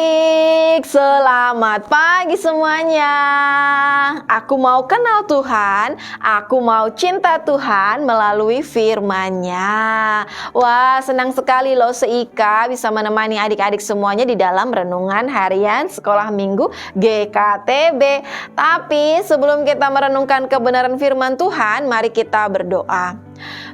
adik-adik, selamat pagi semuanya. Aku mau kenal Tuhan, aku mau cinta Tuhan melalui firman-Nya. Wah, senang sekali loh Seika bisa menemani adik-adik semuanya di dalam renungan harian sekolah minggu GKTB. Tapi sebelum kita merenungkan kebenaran firman Tuhan, mari kita berdoa.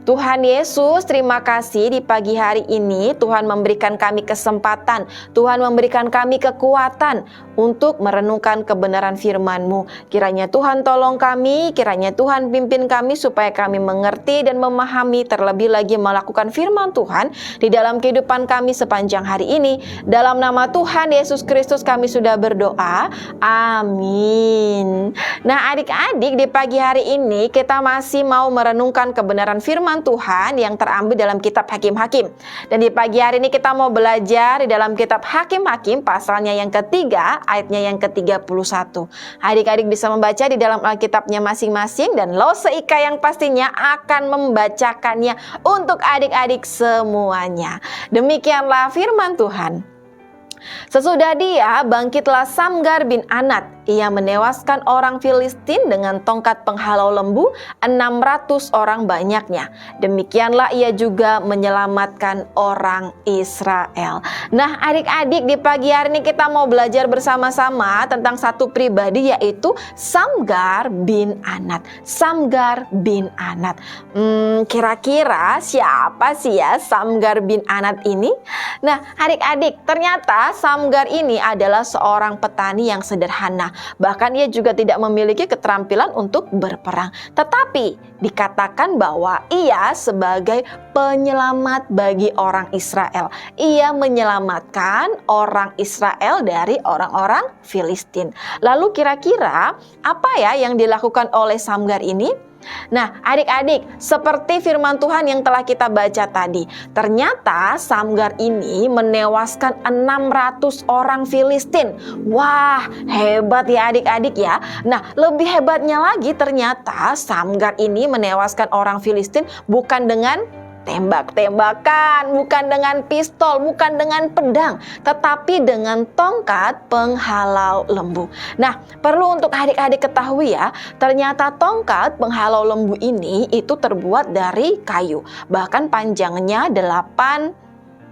Tuhan Yesus, terima kasih di pagi hari ini Tuhan memberikan kami kesempatan, Tuhan memberikan kami kekuatan untuk merenungkan kebenaran firman-Mu. Kiranya Tuhan tolong kami, kiranya Tuhan pimpin kami supaya kami mengerti dan memahami, terlebih lagi melakukan firman Tuhan di dalam kehidupan kami sepanjang hari ini. Dalam nama Tuhan Yesus Kristus kami sudah berdoa, amin. Nah adik-adik, di pagi hari ini kita masih mau merenungkan kebenaran firman Tuhan yang terambil dalam kitab Hakim-Hakim. Dan di pagi hari ini kita mau belajar di dalam kitab Hakim-Hakim pasalnya yang ketiga, ayatnya yang ke-31. Adik-adik bisa membaca di dalam Alkitabnya masing-masing dan Lo Seika yang pastinya akan membacakannya untuk adik-adik semuanya. Demikianlah firman Tuhan. Sesudah dia, bangkitlah Samgar bin Anat. Ia menewaskan orang Filistin dengan tongkat penghalau lembu, 600 orang banyaknya. Demikianlah ia juga menyelamatkan orang Israel. Nah adik-adik, di pagi hari ini kita mau belajar bersama-sama tentang satu pribadi, yaitu Samgar bin Anat. Samgar bin Anat. Kira-kira siapa sih ya Samgar bin Anat ini? Nah adik-adik, ternyata Samgar ini adalah seorang petani yang sederhana. Bahkan ia juga tidak memiliki keterampilan untuk berperang. Tetapi dikatakan bahwa ia sebagai penyelamat bagi orang Israel. Ia menyelamatkan orang Israel dari orang-orang Filistin. Lalu kira-kira apa ya yang dilakukan oleh Samgar ini? Nah adik-adik, seperti firman Tuhan yang telah kita baca tadi, ternyata Samgar ini menewaskan 600 orang Filistin. Wah, hebat ya adik-adik ya. Nah lebih hebatnya lagi, ternyata Samgar ini menewaskan orang Filistin bukan dengan tembak-tembakan, bukan dengan pistol, bukan dengan pedang, tetapi dengan tongkat penghalau lembu. Nah, perlu untuk adik-adik ketahui ya, ternyata tongkat penghalau lembu ini itu terbuat dari kayu. Bahkan panjangnya 8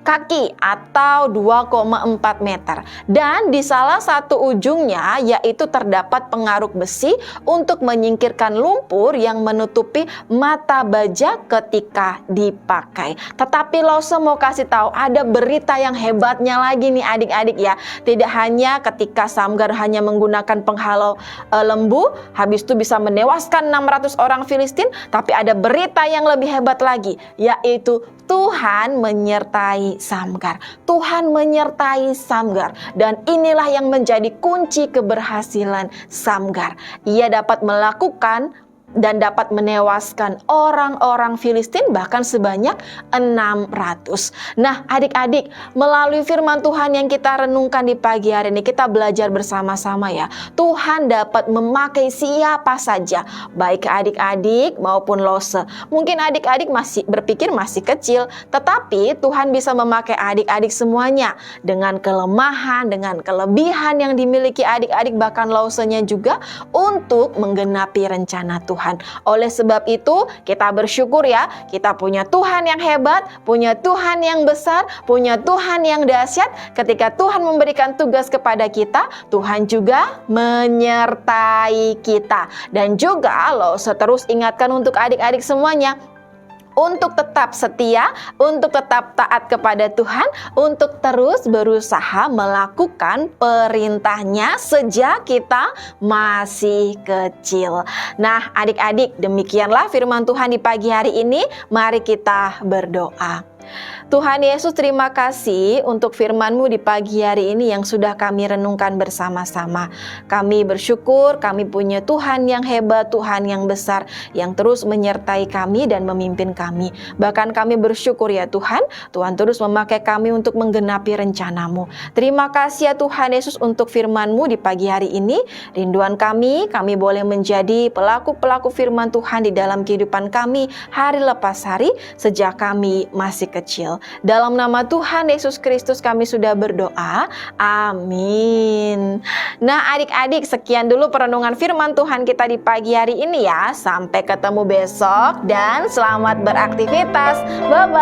kaki atau 2,4 meter. Dan di salah satu ujungnya yaitu terdapat pengaruk besi untuk menyingkirkan lumpur yang menutupi mata baja ketika dipakai. Tetapi Lose mau kasih tahu ada berita yang hebatnya lagi nih adik-adik ya. Tidak hanya ketika Samgar hanya menggunakan penghalau lembu, habis itu bisa menewaskan 600 orang Filistin, tapi ada berita yang lebih hebat lagi, yaitu Tuhan menyertai Samgar. Tuhan menyertai Samgar. Dan inilah yang menjadi kunci keberhasilan Samgar. Ia dapat melakukan dan dapat menewaskan orang-orang Filistin bahkan sebanyak 600. Nah adik-adik, melalui firman Tuhan yang kita renungkan di pagi hari ini, kita belajar bersama-sama ya. Tuhan dapat memakai siapa saja, baik adik-adik maupun Lose. Mungkin adik-adik masih berpikir masih kecil, tetapi Tuhan bisa memakai adik-adik semuanya dengan kelemahan, dengan kelebihan yang dimiliki adik-adik, bahkan Lose-nya juga untuk menggenapi rencana Tuhan. Oleh sebab itu kita bersyukur ya, kita punya Tuhan yang hebat, punya Tuhan yang besar, punya Tuhan yang dahsyat. Ketika Tuhan memberikan tugas kepada kita, Tuhan juga menyertai kita. Dan juga Lose terus ingatkan untuk adik-adik semuanya, untuk tetap setia, untuk tetap taat kepada Tuhan, untuk terus berusaha melakukan perintahnya sejak kita masih kecil. Nah adik-adik, demikianlah firman Tuhan di pagi hari ini. Mari kita berdoa. Tuhan Yesus, terima kasih untuk firman-Mu di pagi hari ini yang sudah kami renungkan bersama-sama. Kami bersyukur kami punya Tuhan yang hebat, Tuhan yang besar, yang terus menyertai kami dan memimpin kami. Bahkan kami bersyukur ya Tuhan, Tuhan terus memakai kami untuk menggenapi rencana-Mu. Terima kasih ya Tuhan Yesus untuk firman-Mu di pagi hari ini. Rinduan kami boleh menjadi pelaku-pelaku firman Tuhan di dalam kehidupan kami hari lepas hari sejak kami masih kecil. Dalam nama Tuhan Yesus Kristus kami sudah berdoa. Amin. Nah, adik-adik, sekian dulu perenungan firman Tuhan kita di pagi hari ini ya. Sampai ketemu besok dan selamat beraktivitas. Bye-bye.